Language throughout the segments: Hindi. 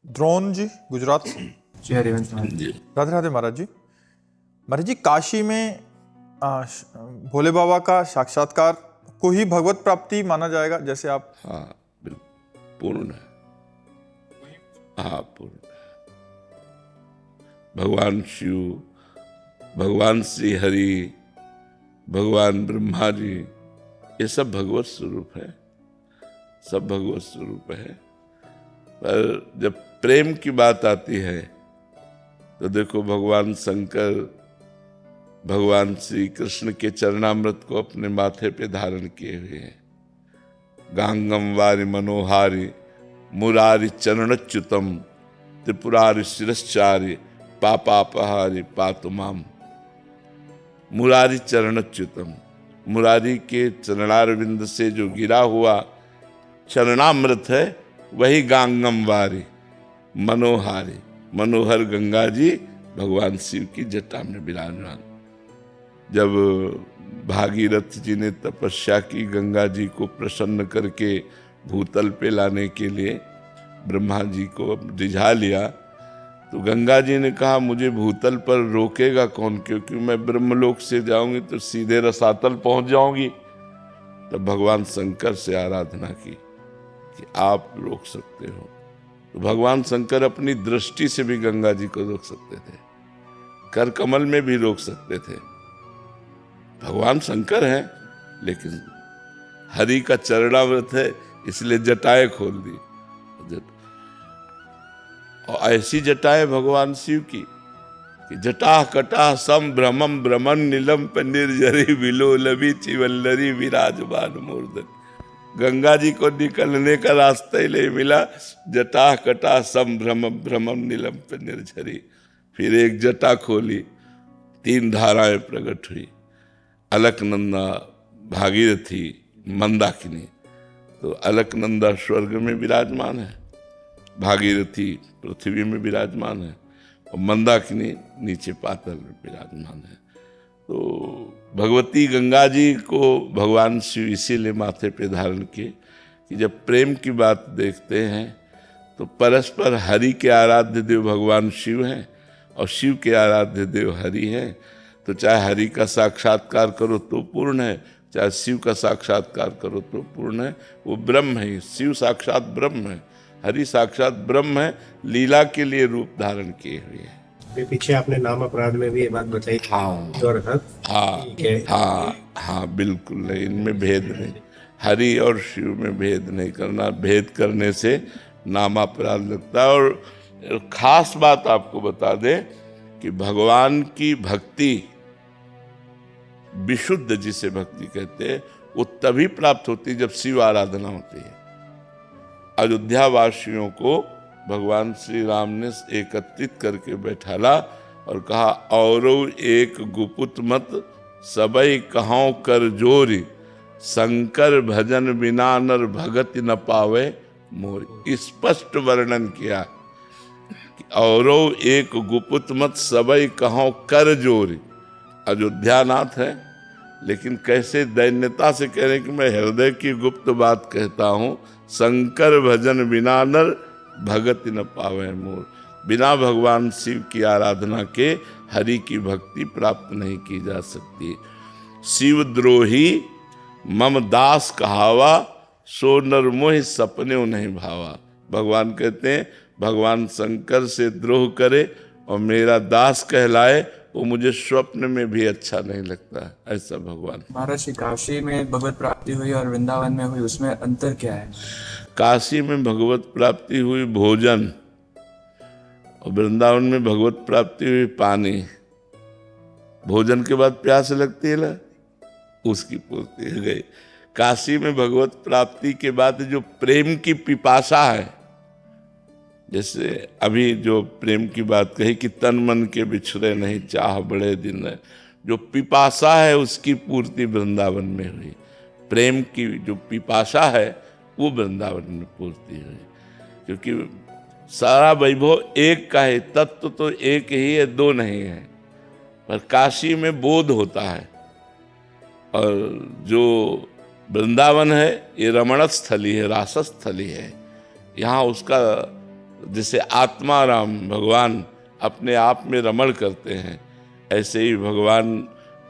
द्रोण जी गुजरात से। जी हरिवंश महाराज जी। राधे राधे महाराज जी। महाराज जी, काशी में भोले बाबा का साक्षात्कार को ही भगवत प्राप्ति माना जाएगा, जैसे आप? हाँ बिल्कुल पूर्ण है। हाँ पूर्ण है। भगवान शिव, भगवान श्री हरि, भगवान ब्रह्मा जी, ये सब भगवत स्वरूप है, सब भगवत स्वरूप है। पर जब प्रेम की बात आती है तो देखो, भगवान शंकर भगवान श्री कृष्ण के चरणामृत को अपने माथे पे धारण किए हुए हैं। गांगम वारि मनोहारि मुरारि चरणच्युतम त्रिपुरारि शिरश्चारि पापापहारि पातु माम। मुरारी चरणच्युतम, मुरारी के चरणारविंद से जो गिरा हुआ चरणामृत है वही गांगम वारी मनोहारी, मनोहर गंगा जी भगवान शिव की जटा में विराजमान। जब भागीरथ जी ने तपस्या की गंगा जी को प्रसन्न करके भूतल पे लाने के लिए ब्रह्मा जी को रिझा लिया, तो गंगा जी ने कहा मुझे भूतल पर रोकेगा कौन, क्योंकि मैं ब्रह्मलोक से जाऊंगी तो सीधे रसातल पहुंच जाऊंगी। तब भगवान शंकर से आराधना की कि आप रोक सकते हो। तो भगवान शंकर अपनी दृष्टि से भी गंगा जी को रोक सकते थे, कर कमल में भी रोक सकते थे। भगवान शंकर हैं, लेकिन हरि का चरणामृत है इसलिए जटाएं खोल दी। और ऐसी जटाएं भगवान शिव की कि जटा कटा सम भ्रमम भ्रमण नीलम पे निर्जरी विलोलभी चिवल्लरी विराजमान मूर्धन। गंगा जी को निकलने का रास्ता ही नहीं मिला, जटा कटा सम भ्रमम भ्रमम नीलम पे निर्झरी। फिर एक जटा खोली, 3 धाराएं प्रकट हुई, अलकनंदा, भागीरथी, मंदाकिनी। तो अलकनंदा स्वर्ग में विराजमान है, भागीरथी पृथ्वी में विराजमान है, और मंदाकिनी नीचे पाताल में विराजमान है। तो भगवती गंगा जी को भगवान शिव इसीलिए माथे पे धारण किए कि जब प्रेम की बात देखते हैं तो परस्पर हरि के आराध्य देव भगवान शिव हैं और शिव के आराध्य देव हरि हैं। तो चाहे हरि का साक्षात्कार करो तो पूर्ण है, चाहे शिव का साक्षात्कार करो तो पूर्ण है। वो ब्रह्म है, शिव साक्षात ब्रह्म है, हरि साक्षात ब्रह्म है, लीला के लिए रूप धारण किए हुए हैं। पीछे आपने नाम अपराध में भी ये बात बताई। हाँ बिल्कुल नहीं, इनमें भेद नहीं, हरि और शिव में भेद नहीं करना। भेद करने से नामापराध लगता है। और खास बात आपको बता दें कि भगवान की भक्ति, विशुद्ध जिसे भक्ति कहते हैं, वो तभी प्राप्त होती है जब शिव आराधना होती है। अयोध्या वासियों को भगवान श्री राम ने एकत्रित करके बैठाला और कहा, औरो एक गुपुत मत सबई कहां कर जोरी, शंकर भजन बिना नर भगत न पावे मोरी। स्पष्ट वर्णन किया कि औरो एक गुपुत मत सबई कहां कर जोरी। अयोध्यानाथ है, लेकिन कैसे दैन्यता से कह रहे हैं कि मैं हृदय की गुप्त बात कहता हूं, शंकर भजन बिना नर भगत न पावे मोर। बिना भगवान शिव की आराधना के हरि की भक्ति प्राप्त नहीं की जा सकती। शिव द्रोही मम दास कहावा, सो नर मोहि सपने नहीं भावा। भगवान कहते हैं भगवान शंकर से द्रोह करे और मेरा दास कहलाए, वो मुझे स्वप्न में भी अच्छा नहीं लगता। ऐसा भगवान। महाराज जी, काशी में भगवत प्राप्ति हुई और वृंदावन में हुई, उसमें अंतर क्या है? काशी में भगवत प्राप्ति हुई भोजन, और वृंदावन में भगवत प्राप्ति हुई पानी। भोजन के बाद प्यास लगती है ना, उसकी पूर्ति हो गई। काशी में भगवत प्राप्ति के बाद जो प्रेम की पिपासा है, जैसे अभी जो प्रेम की बात कही कि तन मन के बिछड़े नहीं चाह बड़े दिन है, जो पिपासा है उसकी पूर्ति वृंदावन में हुई। प्रेम की जो पिपासा है वो वृंदावन में पूर्ति हुई, क्योंकि सारा वैभव एक का है, तत्व तो एक ही है, दो नहीं है। पर काशी में बोध होता है, और जो वृंदावन है ये रमण स्थली है, रासस्थली है। यहाँ उसका जैसे आत्माराम भगवान अपने आप में रमण करते हैं, ऐसे ही भगवान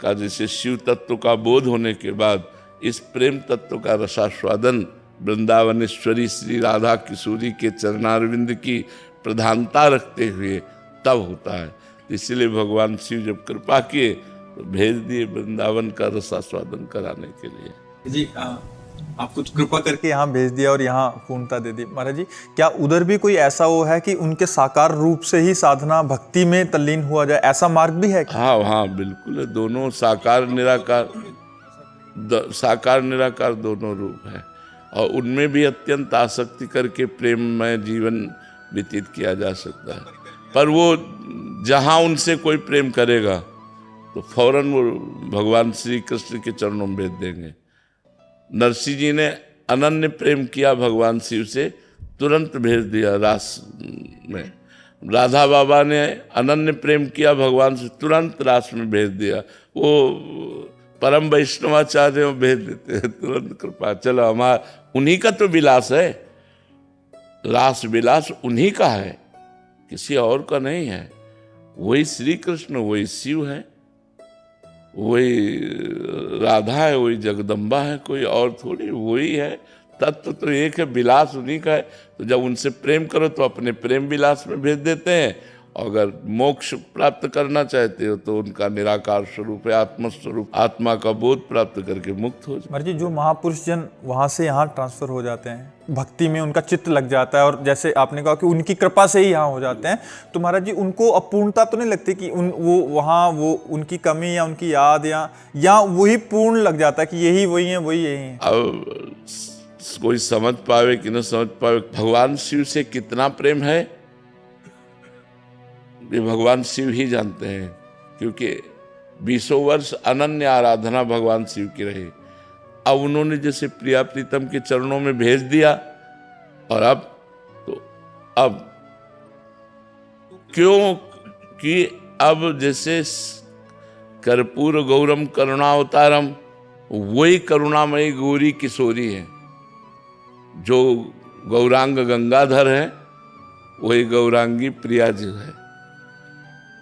का जैसे शिव तत्व का बोध होने के बाद इस प्रेम तत्व का रसास्वादन वृंदावनेश्वरी श्री राधा किशोरी के चरणारविंद की प्रधानता रखते हुए तब होता है। इसलिए भगवान शिव जब कृपा किए तो भेज दिए वृंदावन का रसास्वादन कराने के लिए। जी आप कुछ कृपा करके यहाँ भेज दिया और यहाँ पूर्णता दे दी। महाराज जी, क्या उधर भी कोई ऐसा वो है कि उनके साकार रूप से ही साधना भक्ति में तल्लीन हुआ जाए, ऐसा मार्ग भी है क्या? हाँ हाँ बिल्कुल है, दोनों साकार निराकार दोनों रूप है, और उनमें भी अत्यंत आसक्ति करके प्रेममय जीवन व्यतीत किया जा सकता है। पर वो जहाँ उनसे कोई प्रेम करेगा तो फौरन वो भगवान श्री कृष्ण के चरणों में भेज देंगे। नरसिंह जी ने अनन्य प्रेम किया भगवान शिव से, तुरंत भेज दिया रास में। राधा बाबा ने अनन्य प्रेम किया भगवान से, तुरंत रास में भेज दिया। वो परम वैष्णवाचार्य भेज देते हैं तुरंत कृपा। चलो हमारा उन्हीं का तो विलास है, रास विलास उन्हीं का है, किसी और का नहीं है। वही श्री कृष्ण, वही शिव है, वही राधा है, वही जगदम्बा है, कोई और थोड़ी, वही है। तत्व तो एक है, विलास उन्हीं का है। तो जब उनसे प्रेम करो तो अपने प्रेम विलास में भेज देते हैं, और अगर मोक्ष प्राप्त करना चाहते हो तो उनका निराकार स्वरूप है, आत्मस्वरूप, आत्मा का बोध प्राप्त करके मुक्त हो जाए। महाराज जी, जो महापुरुष जन वहाँ से यहाँ ट्रांसफर हो जाते हैं, भक्ति में उनका चित्त लग जाता है, और जैसे आपने कहा कि उनकी कृपा से ही यहाँ हो जाते हैं, तो महाराज जी उनको अपूर्णता तो नहीं लगती कि वो वहाँ वो उनकी कमी या उनकी याद या वही पूर्ण लग जाता है कि यही वही है, वही यही है? अब कोई समझ पावे कि न समझ पावे, भगवान शिव से कितना प्रेम है ये भगवान शिव ही जानते हैं, क्योंकि 20 वर्ष अनन्य आराधना भगवान शिव की रही। अब उन्होंने जैसे प्रिया प्रीतम के चरणों में भेज दिया, और अब क्यों कि अब जैसे कर्पूर गौरम करुणावतारम, वही करुणामयी गौरी किशोरी है। जो गौरांग गंगाधर है वही गौरांगी प्रिया जी है।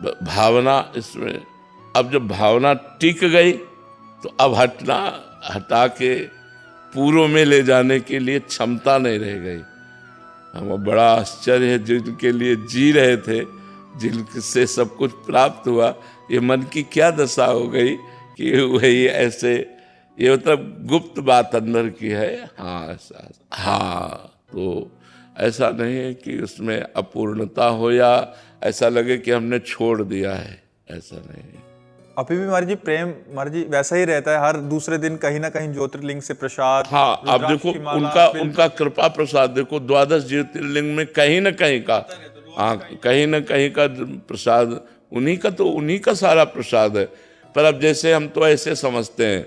भावना इसमें, अब जब भावना टिक गई तो अब हटा के पूर्व में ले जाने के लिए क्षमता नहीं रह गई। हमें बड़ा आश्चर्य है, जिनके लिए जी रहे थे, जिनसे सब कुछ प्राप्त हुआ, ये मन की क्या दशा हो गई कि वही ऐसे, ये मतलब गुप्त बात अंदर की है। हाँ ऐसा, हाँ तो ऐसा नहीं है कि उसमें अपूर्णता हो या ऐसा लगे कि हमने छोड़ दिया है, ऐसा नहीं है। अभी भी महाराज जी प्रेम महाराज जी वैसा ही रहता है, हर दूसरे दिन कहीं ना कहीं ज्योतिर्लिंग से प्रसाद। हाँ अब देखो उनका कृपा प्रसाद देखो, 12 ज्योतिर्लिंग में कहीं ना कहीं का, हाँ कहीं ना कहीं का प्रसाद उन्हीं का, तो उन्हीं का सारा प्रसाद है। पर अब जैसे हम तो ऐसे समझते हैं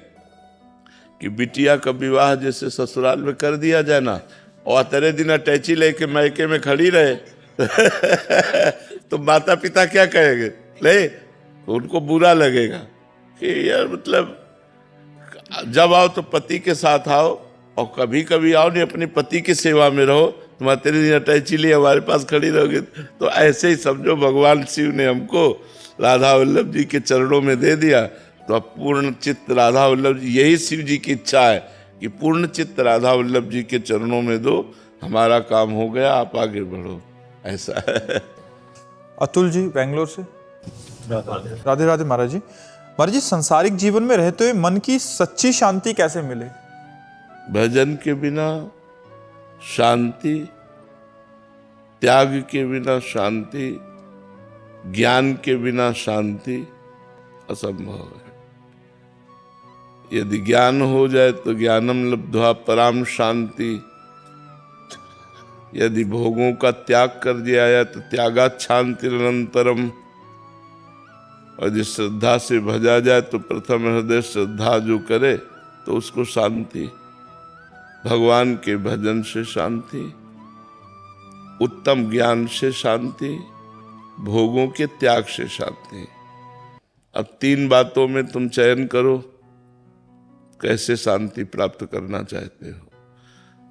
कि बिटिया का विवाह जैसे ससुराल में कर दिया जाए ना, और तेरे दिन अटैची लेके मैके में खड़ी रहे तो माता पिता क्या कहेंगे? ले, तो उनको बुरा लगेगा कि यार मतलब जब आओ तो पति के साथ आओ, और कभी कभी आओ नहीं अपनी पति की सेवा में रहो, तुम्हारे तेरे दिन अटैची लिए हमारे पास खड़ी रहोगे। तो ऐसे ही समझो भगवान शिव ने हमको राधा वल्लभ जी के चरणों में दे दिया, तो अब पूर्ण चित्त राधा वल्लभ जी, यही शिव जी की इच्छा है कि पूर्ण चित्त राधा वल्लभ जी के चरणों में दो, हमारा काम हो गया, आप आगे बढ़ो, ऐसा है। अतुल जी बेंगलोर से। राधे राधे महाराज जी। महाराज जी, संसारिक जीवन में रहते हुए मन की सच्ची शांति कैसे मिले? भजन के बिना शांति, त्याग के बिना शांति, ज्ञान के बिना शांति असंभव है। यदि ज्ञान हो जाए तो ज्ञानम लब्ध्वा पराम शांति, यदि भोगों का त्याग कर दिया जाए तो त्यागात् शांतिरनंतरम, और यदि श्रद्धा से भजा जाए तो प्रथम हृदय श्रद्धा जो करे तो उसको शांति। भगवान के भजन से शांति, उत्तम ज्ञान से शांति, भोगों के त्याग से शांति। अब 3 बातों में तुम चयन करो, कैसे शांति प्राप्त करना चाहते हो।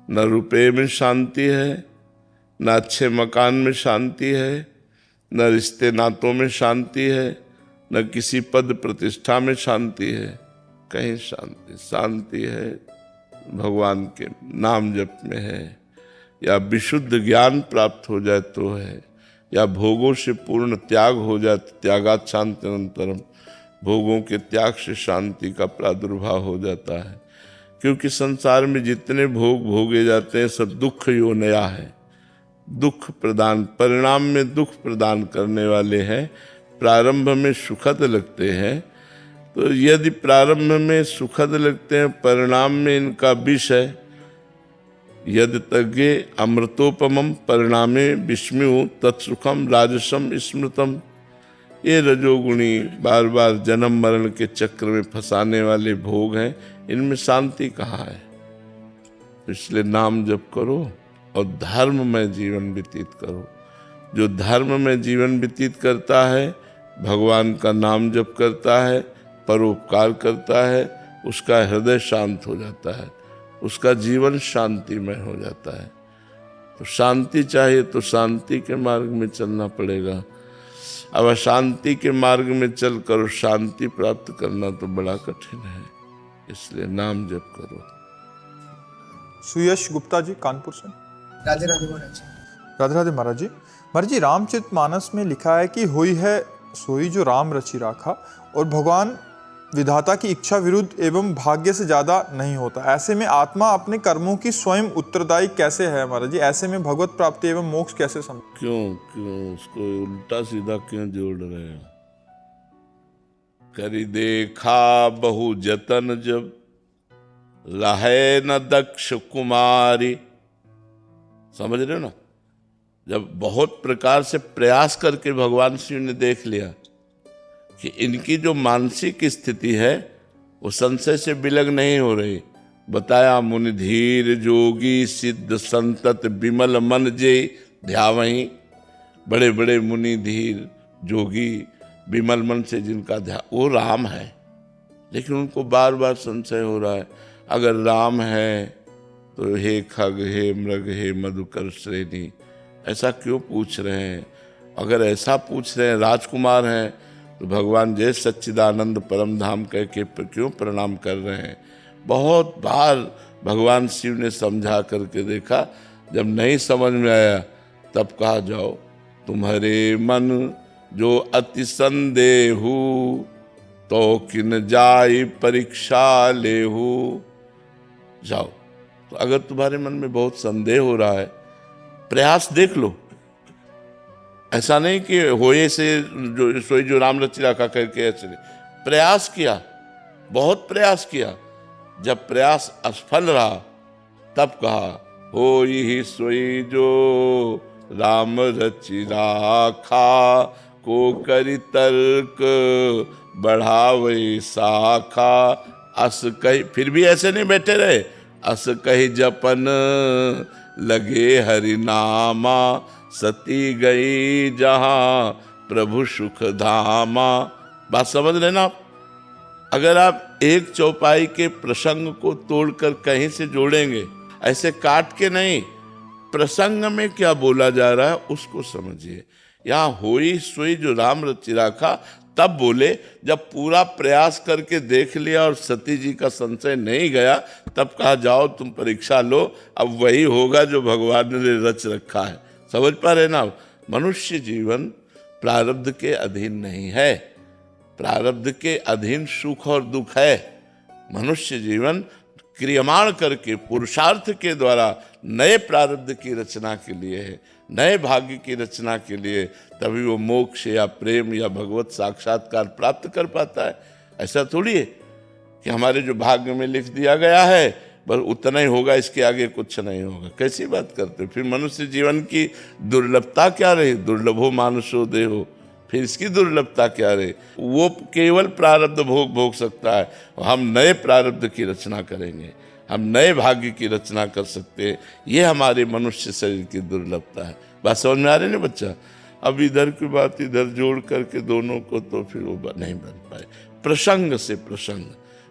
न रुपये में शांति है, न अच्छे मकान में शांति है, न रिश्ते नातों में शांति है, न किसी पद प्रतिष्ठा में शांति है। कहीं शांति है भगवान के नाम जप में है, या विशुद्ध ज्ञान प्राप्त हो जाए तो है, या भोगों से पूर्ण त्याग हो जाए तो त्यागात् शांति अनंतरम, भोगों के त्याग से शांति का प्रादुर्भाव हो जाता है। क्योंकि संसार में जितने भोग भोगे जाते हैं सब दुख योनया है, दुख प्रदान, परिणाम में दुख प्रदान करने वाले हैं। प्रारंभ में सुखद लगते हैं, तो यदि प्रारंभ में सुखद लगते हैं परिणाम में इनका विष है। यदि तज्ञे अमृतोपमम परिणामे विस्मयु तत्सुखम राजसम स्मृतम। ये रजोगुणी बार बार जन्म मरण के चक्र में फंसाने वाले भोग हैं, इनमें शांति कहाँ है। इसलिए नाम जप करो और धर्ममय जीवन व्यतीत करो। जो धर्ममय जीवन व्यतीत करता है, भगवान का नाम जप करता है, परोपकार करता है, उसका हृदय शांत हो जाता है, उसका जीवन शांतिमय हो जाता है। तो शांति चाहिए तो शांति के मार्ग में चलना पड़ेगा। अब अशांति के मार्ग में चलकर शांति प्राप्त करना तो बड़ा कठिन है, इसलिए नाम जप करो। सुयश गुप्ता जी कानपुर से। राधे राधे महाराज। राधे राधे महाराज जी। महाराज जी, रामचरितमानस में लिखा है कि होई है सोई जो राम रचि राखा, और भगवान विधाता की इच्छा विरुद्ध एवं भाग्य से ज्यादा नहीं होता। ऐसे में आत्मा अपने कर्मों की स्वयं उत्तरदायी कैसे है महाराज जी? ऐसे में भगवत प्राप्ति एवं मोक्ष कैसे संभव? क्यों उसको उल्टा सीधा क्यों जोड़ रहे हो? करी देखा बहु जतन जब लहे न दक्ष कुमारी। समझ रहे हो ना? जब बहुत प्रकार से प्रयास करके भगवान शिव ने देख लिया कि इनकी जो मानसिक स्थिति है वो संशय से विलग नहीं हो रही। बताया मुनि धीर जोगी सिद्ध संतत विमल मन जे ध्यावहीं। बड़े बड़े मुनि धीर जोगी विमल मन से जिनका ध्यान, वो राम है, लेकिन उनको बार बार संशय हो रहा है। अगर राम है तो हे खग हे मृग हे मधुकर श्रेणी, ऐसा क्यों पूछ रहे हैं? अगर ऐसा पूछ रहे हैं, राजकुमार हैं, तो भगवान जय सच्चिदानंद परम धाम कह के क्यों प्रणाम कर रहे हैं? बहुत बार भगवान शिव ने समझा करके देखा, जब नहीं समझ में आया तब कहा जाओ तुम्हारे मन जो अति संदेहु तो किन जाई परीक्षा लेहु। जाओ, तो अगर तुम्हारे मन में बहुत संदेह हो रहा है, प्रयास देख लो। ऐसा नहीं कि होए से जो सोई जो राम रचि राखा करके ऐसे नहीं, प्रयास किया, बहुत प्रयास किया। जब प्रयास असफल रहा तब कहा होई ही सोई जो राम रचि राखा, को करी तर्क बढ़ावे शाखा। अस कही, फिर भी ऐसे नहीं बैठे रहे, अस कही जपन लगे हरि नामा, सती गई जहां प्रभु सुख धामा। बात समझ लेना आप। अगर आप एक चौपाई के प्रसंग को तोड़कर कहीं से जोड़ेंगे, ऐसे काट के नहीं, प्रसंग में क्या बोला जा रहा है उसको समझिए। यहाँ होई सोई जो राम रचि राखा तब बोले जब पूरा प्रयास करके देख लिया और सती जी का संशय नहीं गया, तब कहा जाओ तुम परीक्षा लो, अब वही होगा जो भगवान ने रच रखा है। समझ पा रहे ना? मनुष्य जीवन प्रारब्ध के अधीन नहीं है, प्रारब्ध के अधीन सुख और दुख है। मनुष्य जीवन क्रियमाण करके पुरुषार्थ के द्वारा नए प्रारब्ध की रचना के लिए है, नए भाग्य की रचना के लिए, तभी वो मोक्ष या प्रेम या भगवत साक्षात्कार प्राप्त कर पाता है। ऐसा थोड़ी है कि हमारे जो भाग्य में लिख दिया गया है बस उतना ही होगा, इसके आगे कुछ नहीं होगा। कैसी बात करते हो? फिर मनुष्य जीवन की दुर्लभता क्या रही? दुर्लभो मानुषो देहो, फिर इसकी दुर्लभता क्या रही? वो केवल प्रारब्ध भोग भोग सकता है, हम नए प्रारब्ध की रचना करेंगे, हम नए भाग्य की रचना कर सकते हैं। ये हमारे मनुष्य शरीर की दुर्लभता है। बात समझ में आ रही है ना बच्चा? अब इधर की बात इधर जोड़ करके दोनों को तो फिर वो नहीं बन पाए। प्रसंग से प्रसंग,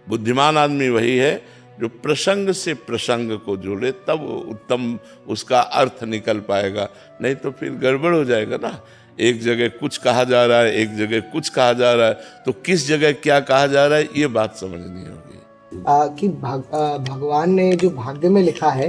बुद्धिमान आदमी वही है जो प्रसंग से प्रसंग को जोड़े, तब उत्तम उसका अर्थ निकल पाएगा। नहीं तो फिर गड़बड़ हो जाएगा ना। एक जगह कुछ कहा जा रहा है, एक जगह कुछ कहा जा रहा है, तो किस जगह क्या कहा जा रहा है ये बात समझनी होगी। कि भगवान ने जो भाग्य में लिखा है,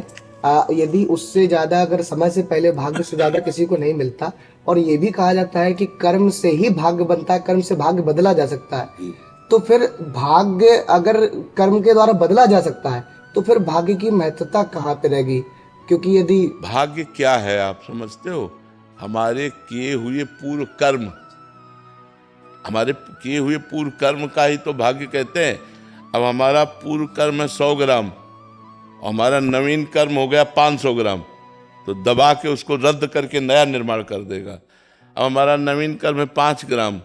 यदि उससे ज्यादा अगर समय से पहले भाग्य से ज्यादा किसी को नहीं मिलता, और ये भी कहा जाता है कि कर्म से ही भाग्य बनता है, कर्म से भाग्य बदला जा सकता है, तो फिर भाग्य अगर कर्म के द्वारा बदला जा सकता है तो फिर भाग्य की महत्वता कहाँ पे रहेगी? क्योंकि यदि भाग्य क्या है आप समझते हो? हमारे किए हुए पूर्व कर्म, हमारे किए हुए पूर्व कर्म का ही तो भाग्य कहते हैं। अब हमारा पूर्व कर्म है 100 ग्राम और हमारा नवीन कर्म हो गया 500 ग्राम, तो दबा के उसको रद्द करके नया निर्माण कर देगा। अब हमारा नवीन कर्म है 5 ग्राम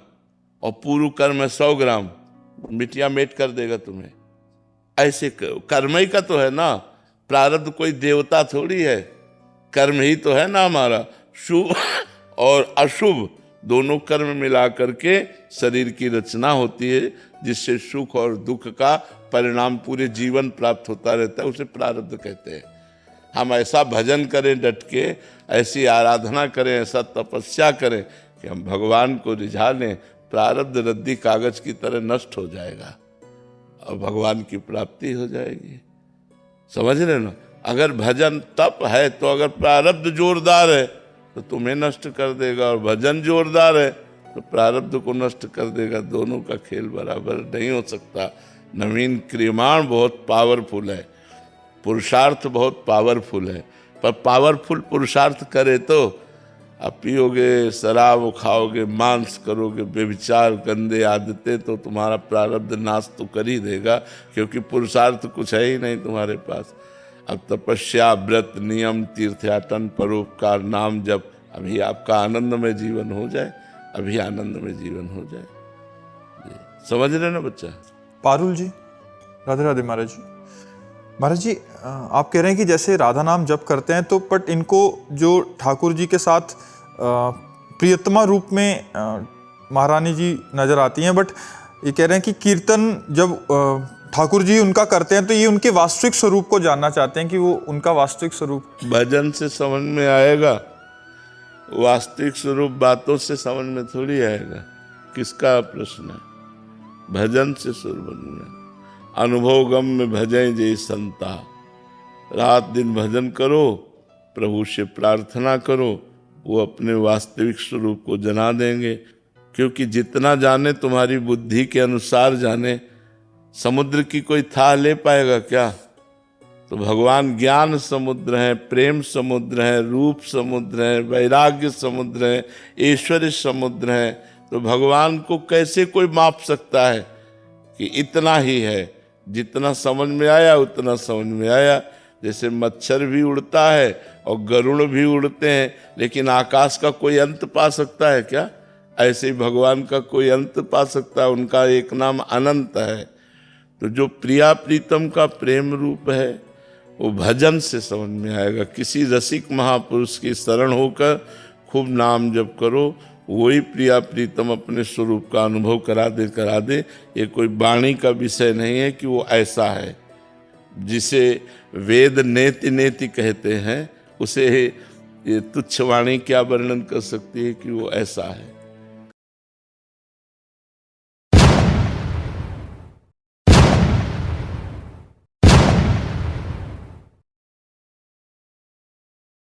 और पूर्व कर्म है 100 ग्राम, मिटिया मेट कर देगा तुम्हें। ऐसे कर्म ही का तो है ना, प्रारब्ध कोई देवता थोड़ी है, कर्म ही तो है ना हमारा। शुभ और अशुभ दोनों कर्म मिला करके शरीर की रचना होती है, जिससे सुख और दुख का परिणाम पूरे जीवन प्राप्त होता रहता है, उसे प्रारब्ध कहते हैं। हम ऐसा भजन करें डट के, ऐसी आराधना करें, ऐसा तपस्या करें कि हम भगवान को रिझा लें, प्रारब्ध रद्दी कागज की तरह नष्ट हो जाएगा और भगवान की प्राप्ति हो जाएगी। समझ रहे ना? अगर भजन तप है तो अगर प्रारब्ध जोरदार है तो तुम्हें नष्ट कर देगा, और भजन जोरदार है तो प्रारब्ध को नष्ट कर देगा। दोनों का खेल बराबर नहीं हो सकता। नवीन क्रियमाण बहुत पावरफुल है, पुरुषार्थ बहुत पावरफुल है, पर पावरफुल पुरुषार्थ करे तो आप पियोगे, शराब खाओगे, मांस करोगे, व्यभिचार, गंदे आदतें, तो तुम्हारा प्रारब्ध नाश तो कर ही देगा, क्योंकि पुरुषार्थ कुछ है ही नहीं तुम्हारे पास। अब तपस्या, व्रत, नियम, तीर्थयाटन, परोपकार, नाम जप, अभी आपका आनंदमय जीवन हो जाए, अभी आनंदमय जीवन हो जाए। समझ रहे ना बच्चा? पारुल जी, राधे राधे महाराज जी। महाराज जी, आप कह रहे हैं कि जैसे राधा नाम जप करते हैं तो बट इनको जो ठाकुर जी के साथ प्रियतमा रूप में महारानी जी नजर आती हैं, बट ये कह रहे हैं कि कीर्तन जब ठाकुर जी उनका करते हैं तो ये उनके वास्तविक स्वरूप को जानना चाहते हैं कि वो उनका वास्तविक स्वरूप। भजन से समझ में आएगा, वास्तविक स्वरूप बातों से समझ में थोड़ी आएगा। किसका प्रश्न है? भजन से स्वरूप में अनुभव गम में भजें जय संता। रात दिन भजन करो, प्रभु से प्रार्थना करो, वो अपने वास्तविक स्वरूप को जना देंगे। क्योंकि जितना जाने तुम्हारी बुद्धि के अनुसार जाने, समुद्र की कोई था ले पाएगा क्या? तो भगवान ज्ञान समुद्र है, प्रेम समुद्र है, रूप समुद्र है, वैराग्य समुद्र है, ऐश्वर्य समुद्र है। तो भगवान को कैसे कोई माप सकता है कि इतना ही है? जितना समझ में आया उतना समझ में आया। जैसे मच्छर भी उड़ता है और गरुड़ भी उड़ते हैं, लेकिन आकाश का कोई अंत पा सकता है क्या? ऐसे ही भगवान का कोई अंत पा सकता है? उनका एक नाम अनंत है। तो जो प्रिया प्रीतम का प्रेम रूप है वो भजन से समझ में आएगा। किसी रसिक महापुरुष की शरण होकर खूब नाम जप करो, वही प्रिया प्रीतम अपने स्वरूप का अनुभव करा दे। ये कोई वाणी का विषय नहीं है कि वो ऐसा है। जिसे वेद नेति नेति कहते हैं, उसे ये तुच्छ वाणी क्या वर्णन कर सकती है कि वो ऐसा है।